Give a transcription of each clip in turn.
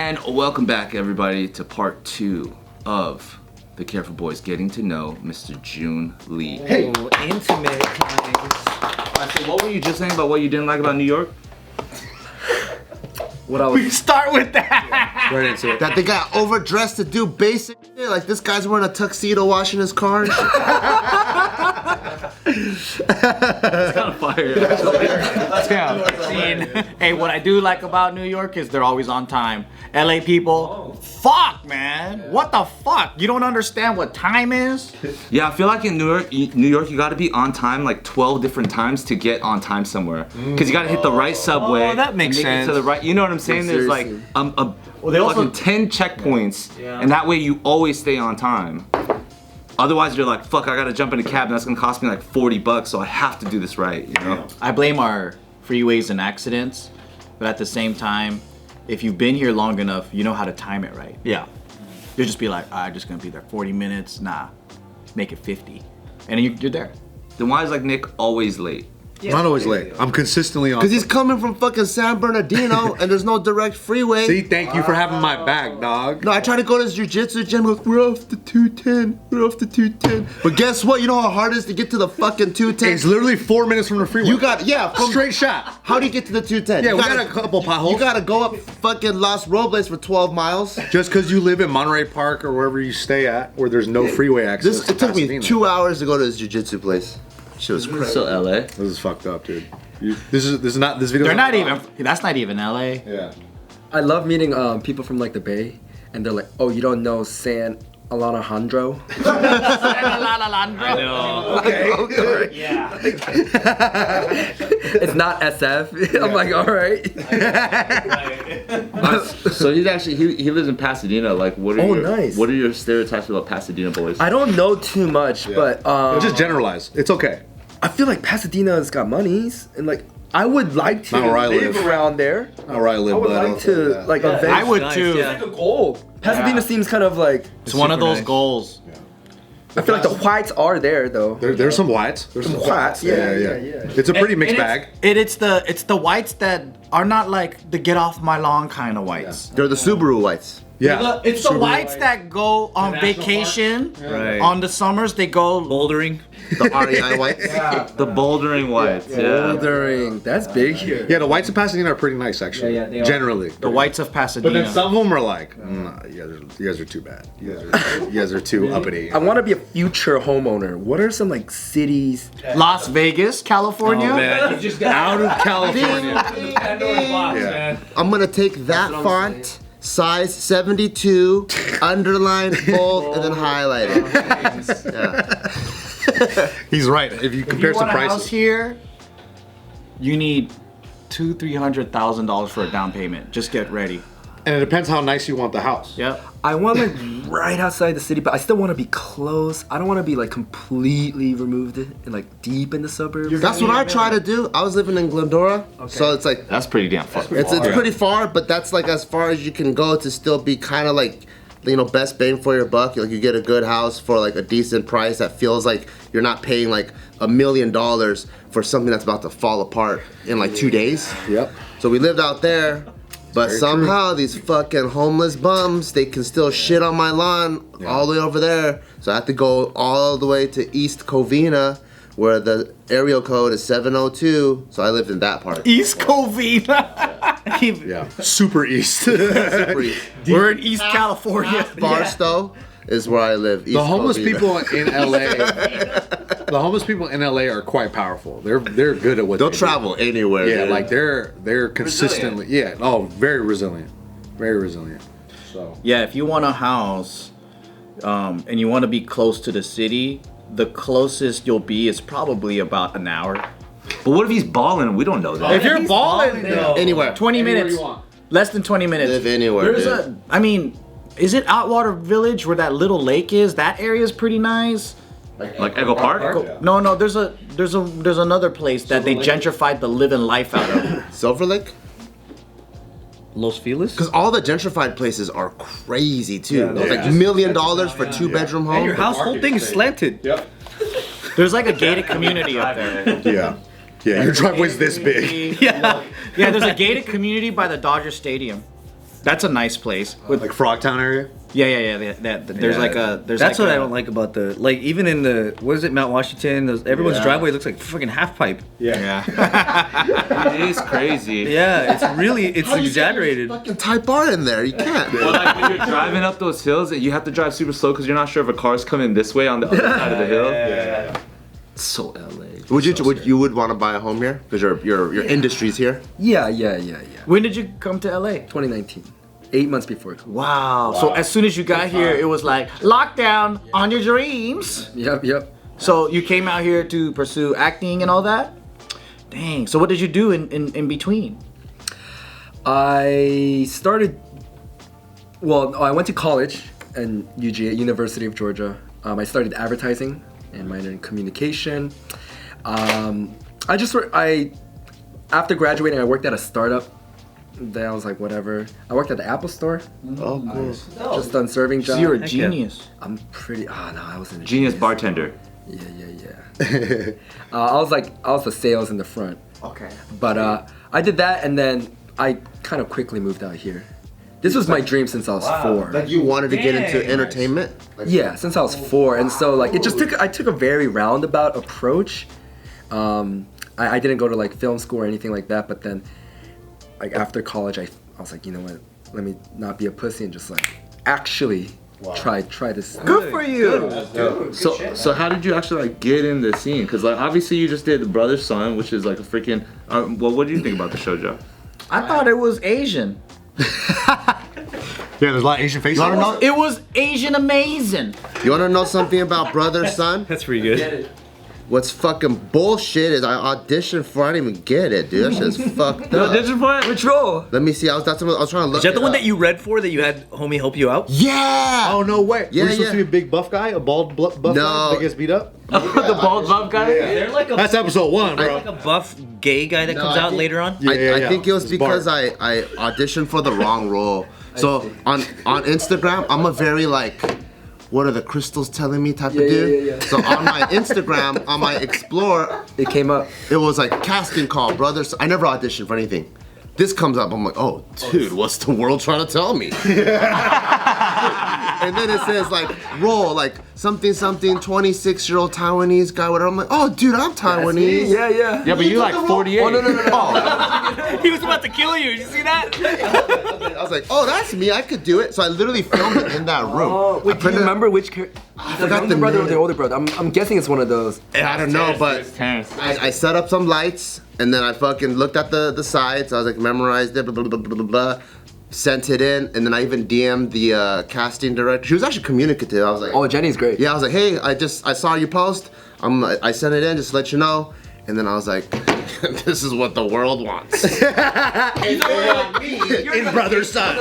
And welcome back, everybody, to part 2 of the Careful Boys getting to know Mr. Joon Lee. Hey, intimate climbs. I said, what were you just saying about what you didn't like about New York? We start with that. Right into it. That they got overdressed to do basic shit. Like this guy's wearing a tuxedo washing his car. It's kind of fire. Hey, what I do like about New York is they're always on time. LA people, fuck, man. What the fuck? You don't understand what time is? Yeah, I feel like in New York, you got to be on time like 12 different times to get on time somewhere. Because you got to hit the right subway. Oh, that makes and make it sense. to the right. You know what I'm saying? There's like they also 10 checkpoints, and that way you always stay on time. Otherwise, you're like, fuck, I gotta jump in a cab, and that's gonna cost me like $40, so I have to do this right, you know? I blame our freeways and accidents, but at the same time, if you've been here long enough, you know how to time it right. Yeah. You'll just be like, I'm just gonna be there 40 minutes. Nah, make it 50. And you're there. Then why is like Nick always late? I'm not always late. I'm consistently on. Because he's coming from fucking San Bernardino and there's no direct freeway. See, thank you for having my back, dog. No, I tried to go to this jiu-jitsu gym. Goes, we're off the 210. We're off the 210. But guess what? You know how hard it is to get to the fucking 210? It's literally 4 minutes from the freeway. You got, straight shot. How do you get to the 210? Yeah, You we gotta- got a couple potholes. You gotta go up fucking Los Robles for 12 miles. Just because you live in Monterey Park or wherever you stay at, where there's no freeway access. It took me Pasadena. 2 hours to go to this jiu-jitsu place. Shit was crazy. So LA. This is fucked up, dude. This video. They're not even, that's not even LA. Yeah. I love meeting people from like the Bay, and they're like, "Oh, you don't know San Alejandro?" I know. Okay. Yeah. It's not SF. I'm like, all right. So he's actually he lives in Pasadena. Like, what are nice. What are your stereotypes about Pasadena boys? I don't know too much, but Just generalize. It's okay. I feel like Pasadena's got monies, and like I would like to Not where I live live. around there. Not where I live, I would but like I'll tell you to that. like I would too. It's like a goal. Pasadena seems kind of like. It's one of super those nice. goals. I feel like the whites are there though. There's some whites. There's some whites, yeah. It's a pretty mixed And bag. It's the whites that are not like the get off my lawn kind of whites. They're the Subaru whites. Yeah. It's the whites that go on vacation. Right. On the summers they go bouldering. The REI whites. The bouldering whites. Yeah. Bouldering. That's big here. Yeah, the whites in Pasadena are pretty nice, actually. Yeah, they are. Generally. The whites of But Pasadena. then some of them are like, nah, you guys are too bad. You guys are too uppity. I want to be a future homeowner. What are some like cities? Las Vegas, California. Man, you just got Out of California. man. I'm gonna take that font, size 72, underline, bold, and then highlight it. Yeah. He's right. If you compare You some want a house prices. here? You need $200,000-$300,000 for a down payment. Just get ready. And it depends how nice you want the house. Yep. I want like right outside the city, but I still want to be close. I don't want to be like completely removed and like deep in the suburbs. That's what I try to do. I was living in Glendora, so it's like That's pretty damn far. it's pretty far, but that's like as far as you can go to still be kind of like, you know, best bang for your buck. Like you get a good house for like a decent price that feels like you're not paying like $1 million for something that's about to fall apart in like 2 days. Yep. So we lived out there, but somehow these fucking homeless bums, they can still shit on my lawn all the way over there. So I have to go all the way to East Covina, where the area code is 702. So I lived in that part. East Covina. Yeah. Super east. We're in East California. Barstow is where I live. East The homeless Covina. people in LA, the homeless people in LA are quite powerful. They're good at what They'll they travel anywhere. do. Yeah, dude. like they're consistently. Yeah. Oh, very resilient. Very resilient. So. Yeah, if you want a house, and you want to be close to the city, the closest you'll be is probably about an hour. But what if he's balling? We don't know that. If you're balling, anywhere. 20 minutes. Less than 20 minutes. Live anywhere, There's dude. I mean, is it Outwater Village where that little lake is? That area is pretty nice. Like Echo Park? No, there's another place that they gentrified the living life out of. Silver Lake? Los Feliz? Because all the gentrified places are crazy too. It's like $1 million for 2-bedroom home. Your house whole thing is slanted. Yep. There's like a gated community up there. Yeah. Yeah. Your driveway's this big. Yeah, there's a gated community by the Dodger Stadium. That's a nice place. With Like Frogtown area. There's like a there's That's like what a, I don't like about the even in the what is it, Mount Washington? Everyone's driveway looks like fucking half pipe. Yeah. It is crazy. Yeah, it's How do you get exaggerated. your fucking Type R in there. You can't. Well, like when you're driving up those hills, you have to drive super slow because you're not sure if a car's coming this way on the other side of the hill. Yeah. It's so LA. Would you want to buy a home here because your industry's here? Yeah. When did you come to LA? 2019. 8 months before. Wow. So as soon as you got here, it was like lockdown on your dreams. Yep. So you came out here to pursue acting and all that? Dang. So what did you do in between? I went to college in UGA, University of Georgia. I started advertising and minored in communication. After graduating, I worked at a startup. Then I was like, whatever. I worked at the Apple Store. Oh, cool. Just done serving So jobs. you're a genius. I'm pretty. Oh no, I wasn't a Genius bartender. Yeah. I was the sales in the front. Okay. But I did that, and then I kind of quickly moved out here. This was my dream since I was 4. Like you wanted to get into entertainment? Like, Yeah, since I was 4, and so like I took a very roundabout approach. I didn't go to like film school or anything like that, but then like after college, I was like, you know what? Let me not be a pussy and just like actually try this. Good for you. So how did you actually like get in the scene? Because like obviously you just did The Brother's Son, which is like a freaking. Well, what do you think about the show, Joe? I thought it was Asian. Yeah, there's a lot of Asian faces. You wanna know? It was Asian amazing. You wanna know something about Brother Son? That's pretty good. What's fucking bullshit is I auditioned for. I didn't even get it, dude. That shit's fucked up. Which role? Let me see. I was trying to look. Is that the it one up. that you read for that you had homie help you out? Yeah. Oh no way! Yeah, Were you supposed yeah. to be a big buff guy, a bald buff No. guy that gets beat up? The bald buff guy? They're like a That's episode 1, bro. like a buff gay guy that No, comes I out think- later on. I think it was It's because Bart. I auditioned for the wrong role. So on Instagram, I'm a very like, what are the crystals telling me type of dude. yeah. So on my Instagram, on my Explore, It came up. it was like casting call, brothers. I never auditioned for anything. This comes up, I'm like, oh, dude, what's the world trying to tell me? And then it says like role, like something, 26-year-old Taiwanese guy, whatever. I'm like, oh, dude, I'm Taiwanese. Yeah. Yeah, but you like 48. Oh no. He was about to kill you. Did you see that? I was like, oh, that's me. I could do it. So I literally filmed it in that room. Oh, wait, do you remember which character? I The forgot younger the brother or name. the older brother? I'm guessing it's one of those. I don't know, but Terrence. I set up some lights and then I fucking looked at the sides. I was like, memorized it, blah, blah, blah, blah, blah, blah. Sent it in, and then I even DM'd the casting director. She was actually communicative. I was like, Oh, Jenny's great. yeah, I was like, hey, I saw you post. I sent it in just to let you know. And then I was like, this is what the world wants. In Brother Son.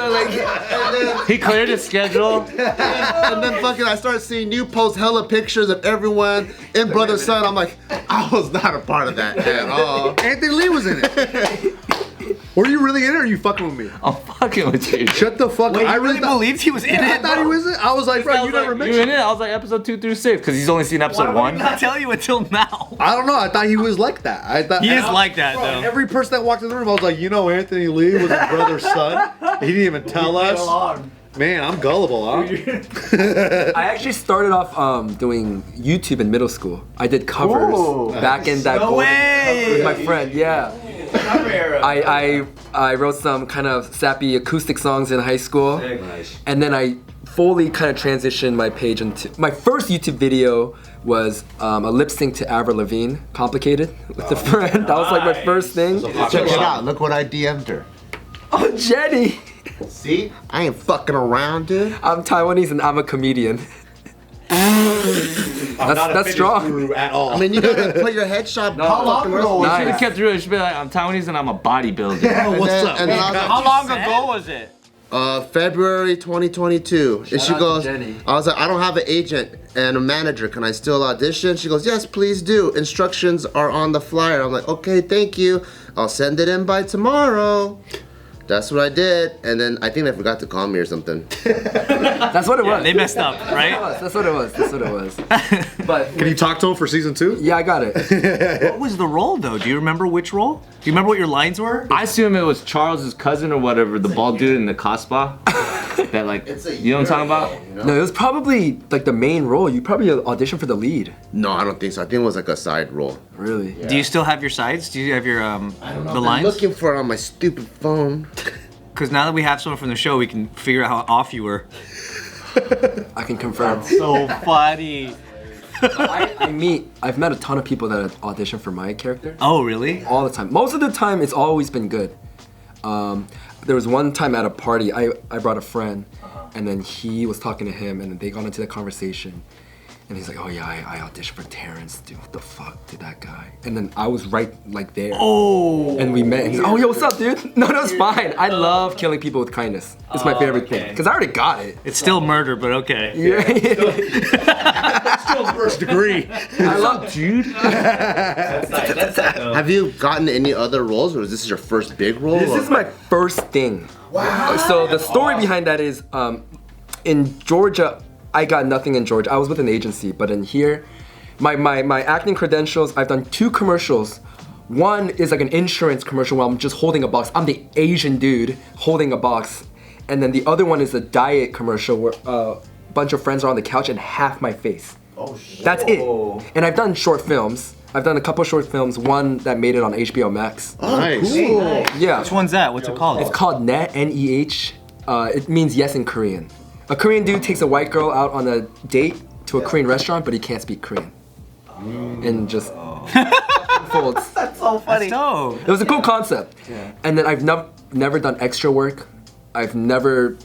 He cleared his schedule. And then fucking I started seeing you post hella pictures of everyone in Brother Son. I'm like, I was not a part of that at all. Anthony Lee was in it. Were you really in it or are you fucking with me? I'm fucking with you. Shut the fuck up. Wait, I you really thought- believed he was in I it? thought he was in it. I was like, bro, you never You mentioned in it? I was like episode 2 through 6 because he's only seen episode Why 1. did he not tell you until now? I don't know. I thought he was like that. I thought He is like that though. Every person that walked in the room, I was like, you know, Anthony Lee was his brother's son. He didn't even tell us. Man, I'm gullible, huh? I actually started off doing YouTube in middle school. I did covers back in that No way! with my friend. Yeah. I wrote some kind of sappy acoustic songs in high school, and then I fully kind of transitioned my page into my first YouTube video was a lip sync to Avril Lavigne, "Complicated" with a friend. That was like my first thing. Check it out. Look what I DM'd her. Oh, Jenny! See? I ain't fucking around, dude. I'm Taiwanese and I'm a comedian. That's strong. At all. I mean, you gotta put your headshot. How long ago You Nice. should have kept real. You should be like, I'm Taiwanese and I'm a bodybuilder. What's up? And then I was like, How long ago was it? February 2022. And she out to goes, Jenny. I was like, I don't have an agent and a manager. Can I still audition? She goes, yes, please do. Instructions are on the flyer. I'm like, okay, thank you. I'll send it in by tomorrow. That's what I did, and then I think they forgot to call me or something. That's what it was. They messed up, right? That's what it was. But Can you talk to him for season 2? yeah, I got it. What was the role though? Do you remember which role? Do you remember what your lines were? I assume it was Charles's cousin or whatever, the bald dude in the Kasbah. That like, you know what I'm talking about? No, it was probably like the main role. You probably auditioned for the lead. No, I don't think so. I think it was like a side role. Really? Do you still have your sides? Do you have your the I'm lines? looking for it on my stupid phone. Because now that we have someone from the show, we can figure out how off you were. I can confirm. So funny. I've met a ton of people that have auditioned for my character. Oh, really? All the time. Most of the time, it's always been good. There was one time at a party, I brought a friend, and then he was talking to him, and then they got into the conversation. And he's like, oh yeah, I auditioned for Terrence. Dude, what the fuck did that guy? And then I was right like there. Oh. And we met. And he's like, oh, yo, what's up, dude? No, it's fine. I love killing people with kindness. It's my favorite thing. Because I already got it. It's still murder, but okay. Yeah. Still first degree. I love, dude. Have you gotten any other roles, or is this your first big role? This is my first thing. Wow. So the story behind that is, in Georgia, I got nothing in Georgia. I was with an agency, but in here, my acting credentials, I've done 2 commercials. One is like an insurance commercial where I'm just holding a box. I'm the Asian dude holding a box. And then the other one is a diet commercial where a bunch of friends are on the couch and half my face. Oh shit. That's it. And I've done short films. I've done a couple short films, one that made it on HBO Max. Oh, nice. Cool. Yeah. Which one's that? What's it called? It's called Neh, N-E-H. It means yes in Korean. A Korean dude takes a white girl out on a date to a Korean restaurant, but he can't speak Korean. And just folds. That's so funny. That's dope. It was a cool concept. Yeah. And then I've never done extra work. I've never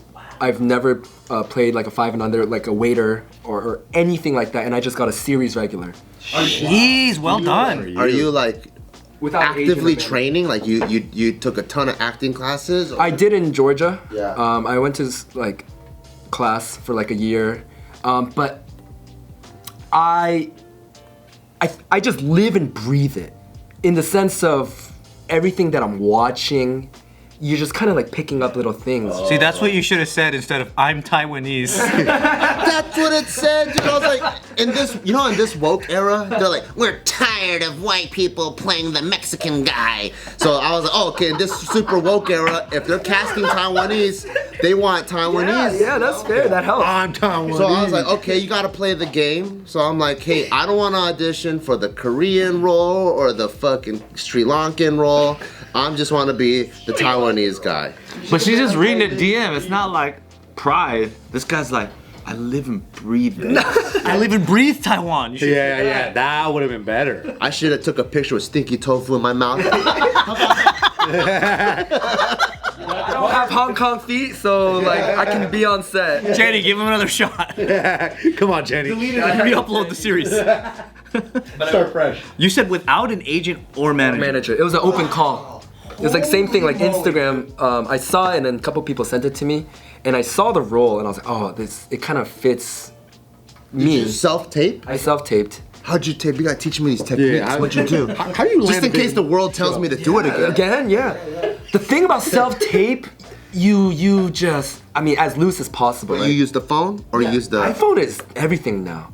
played like a 5 and under, like a waiter or anything like that. And I just got a series regular. Jeez, well done. Are you like Without actively training? Like you took a ton of acting classes? Or? I did in Georgia. Yeah. I went to like class for like a year, but I just live and breathe it, in the sense of everything that I'm watching. You're just kind of like picking up little things. See, that's what you should have said instead of I'm Taiwanese. That's what it said. You know, I was like, in this woke era, they're like, we're tired of white people playing the Mexican guy. So I was like, oh, okay, in this super woke era, if they're casting Taiwanese, they want Taiwanese. Yeah, that's fair. That helps. I'm Taiwanese. So I was like, okay, you gotta play the game. So I'm like, hey, I don't want to audition for the Korean role or the fucking Sri Lankan role. I just want to be the Taiwanese guy. But she's just reading a DM. It's not like pride. This guy's like, I live and breathe it. I live and breathe Taiwan. You should Yeah, that would have been better. I should have took a picture with stinky tofu in my mouth. I don't have Hong Kong feet, so like I can be on set. Jenny, give him another shot. Come on, Jenny. Re-upload the series. Start fresh. You said without an agent or manager. It was an open call. It was like same thing like Instagram. I saw it and then a couple people sent it to me, and I saw the role and I was like, oh, it kind of fits me. Did you self-tape? I self-taped. How'd you tape? You gotta teach me these techniques. Yeah, What'd you do? How do you Just land in a big case the world tells me to do it again. Again, yeah. The thing about self-tape, you just, I mean, as loose as possible. But right? you use the phone or you use the iPhone is everything now.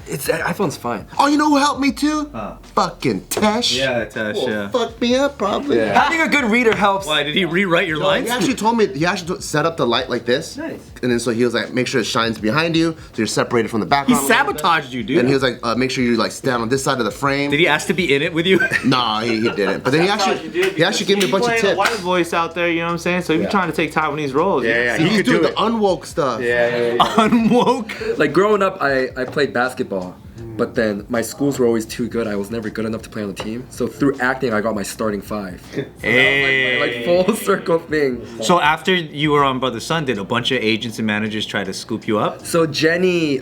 iPhone's fine. Oh, you know who helped me too? Fucking Tesh. Yeah, Tesh, yeah. Fucked me up probably. Yeah. Having a good reader helps. Why, did he rewrite your lines? He actually told me, he actually set up the light like this. Nice. And then so he was like, make sure it shines behind you, so you're separated from the He background. sabotaged you, dude. And he was like, make sure you like stand on this side of the frame. Did he ask to be in it with you? Nah, he didn't. But then he actually gave me a bunch of a tips. white voice out there, you know what I'm saying? So if you're trying to take Taiwanese roles, Yeah, He's he could doing do the it. unwoke stuff. Yeah. Unwoke. Like growing up, I played basketball, but then my schools were always too good. I was never good enough to play on the team. So through acting, I got my starting 5. Hey. Like full circle thing. So after you were on Brother Son, did a bunch of agents and managers try to scoop you up? So Jenny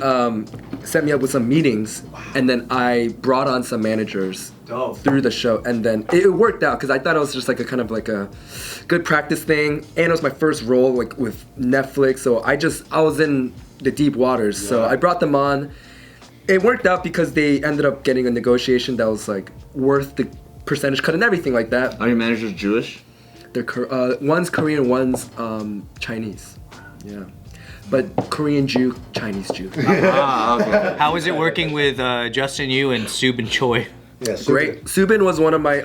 set me up with some meetings, and then I brought on some managers through the show, and then it worked out because I thought it was just like a kind of like a good practice thing, and it was my first role like with Netflix. So I was in the deep waters. So I brought them on. It worked out because they ended up getting a negotiation that was like worth the percentage cut and everything like that. Are your managers Jewish? One's Korean, one's Chinese. Yeah. But Korean Jew, Chinese Jew. Okay. How is it working with Justin Yu and Subin Choi? Yeah, Great. Subin was one of my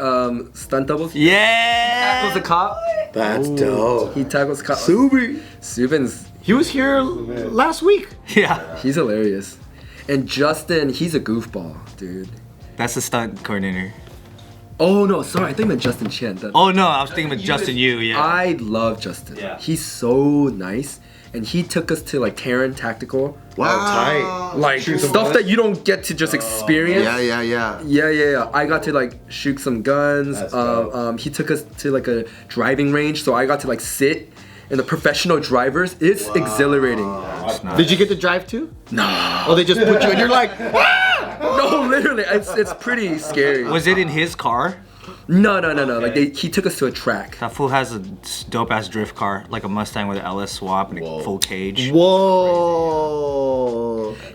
stunt doubles. Yeah. Tackles a cop. That's dope. He tackles cop. Subi. Subin's, He was here last week. Yeah. he's hilarious. And Justin, he's a goofball, dude. That's the stunt coordinator. Oh no, sorry, I think I meant Justin Chen. Oh no, I was thinking about Justin Yu. Yeah. I love Justin. Yeah. He's so nice. And he took us to like Terran Tactical. Tight. Like Shoot some stuff guns? that you don't get to just experience. Yeah. Yeah. I got to like shoot some guns. That's dope. He took us to like a driving range, so I got to like sit in the professional drivers. It's exhilarating. Did you get to drive too? No. Oh, they just put you and you're like, No, literally, it's pretty scary. Was it in his car? No. Like he took us to a track. That fool has a dope ass drift car, like a Mustang with an LS swap and a full cage. whoa.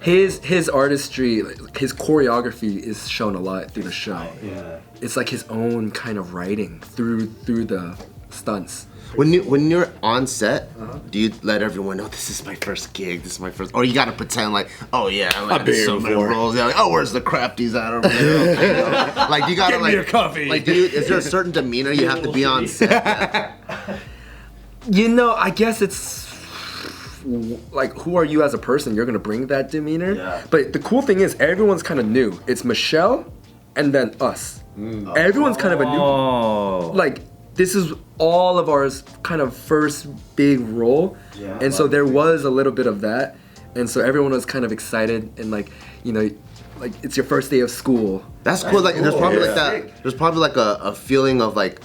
His artistry, like, his choreography is shown a lot through the show. Yeah. It's like his own kind of writing through the stunts. When you're on set, do you let everyone know this is my first gig, this is my first, or you gotta pretend like, oh yeah, I've been here so many before. roles. Yeah, like, oh, where's the crafties at over there? Like you gotta Get me a coffee. Like, is there a certain demeanor you have to be on set? You know, I guess it's like, who are you as a person? You're gonna bring that demeanor. Yeah. But the cool thing is, everyone's kind of new. It's Michelle, and then us. Everyone's kind of a new. Oh. Like, this is all of ours kind of first big role, and so there was a little bit of that, and so everyone was kind of excited and like, you know, like it's your first day of school. That's cool. Like there's probably like that. There's probably like a feeling of like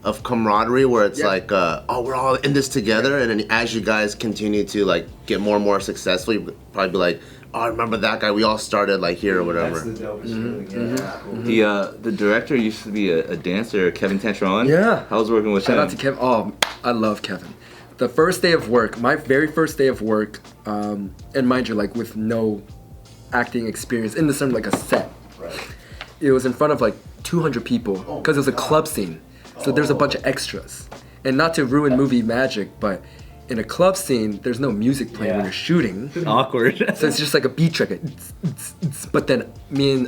of camaraderie where it's like oh, we're all in this together, and then as you guys continue to like get more and more successful, you probably be like, oh, I remember that guy. We all started like here or whatever. That's the dopest feeling. The director used to be a dancer, Kevin Tantron. Yeah. I was working with Shout him. out to Kevin. Oh, I love Kevin. The first day of work, my very first day of work, and mind you, like with no acting experience in the sense like a set. Right. It was in front of like 200 people because it was a club scene. So there's a bunch of extras. And not to ruin movie magic, but in a club scene, there's no music playing when you're shooting. Awkward. So it's just like a beat track. But then me and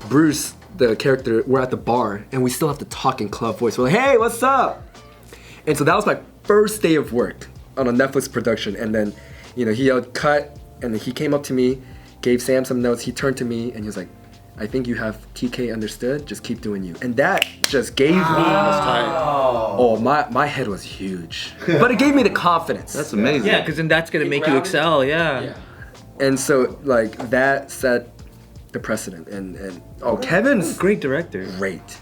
Bruce, the character, we're at the bar and we still have to talk in club voice. We're like, hey, what's up? And so that was my first day of work on a Netflix production. And then, you know, he yelled cut, and then he came up to me, gave Sam some notes. He turned to me and he was like, I think you have TK understood. Just keep doing you. And that just gave me, oh, my head was huge. But it gave me the confidence. That's amazing. Yeah, because then that's gonna make you excel. Yeah. And so like that set the precedent. And Kevin's Great director. great.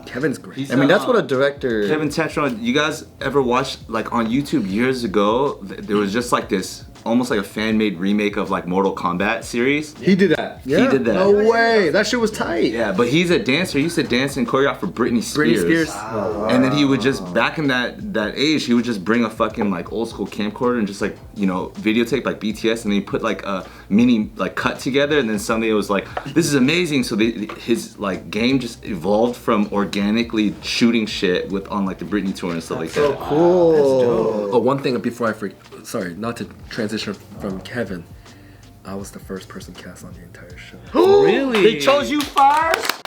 Kevin's great. I mean, that's what a director. Kevin Tantron, you guys ever watched, like on YouTube years ago, there was just like this, almost like a fan-made remake of like Mortal Kombat series? He did that. He did that. No way. That shit was tight. Yeah, but he's a dancer. He used to dance and choreograph for Britney Spears. Britney Spears. And then he would just, back in that age, he would just bring a fucking like old school camcorder and just like, you know, videotape like BTS, and then he put like a mini like cut together, and then suddenly it was like, this is amazing. So his like game just evolved from organically shooting shit with on like the Britney tour and stuff like that. Cool. Oh, one thing before I forget, sorry, not to transition from Kevin, I was the first person cast on the entire show. Really? They chose you first?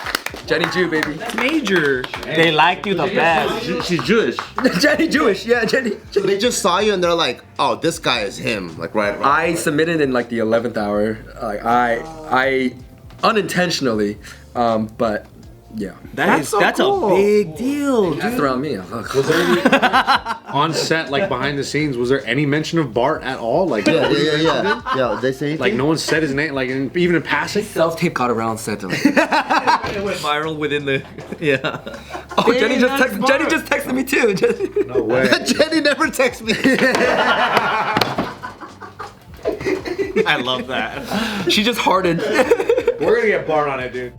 Jenny Jew, baby. Major. They liked you the best. She's Jewish. Jenny Jewish, yeah, Jenny. So they just saw you and they're like, oh, this guy is him. Like right. I submitted in like the 11th hour. Like I unintentionally, but yeah. That's cool. a big deal. Just around me. I'm like, Was there any on set, like behind the sines? Was there any mention of Bart at all? Like, Yeah. Yeah, they say like no one said his name, like even in passing. self-tape got around set to like, It went viral within the. Yeah. oh, Jenny just texted me too. No way. Jenny never texts me. I love that. She just hearted. We're gonna get Bart on it, dude.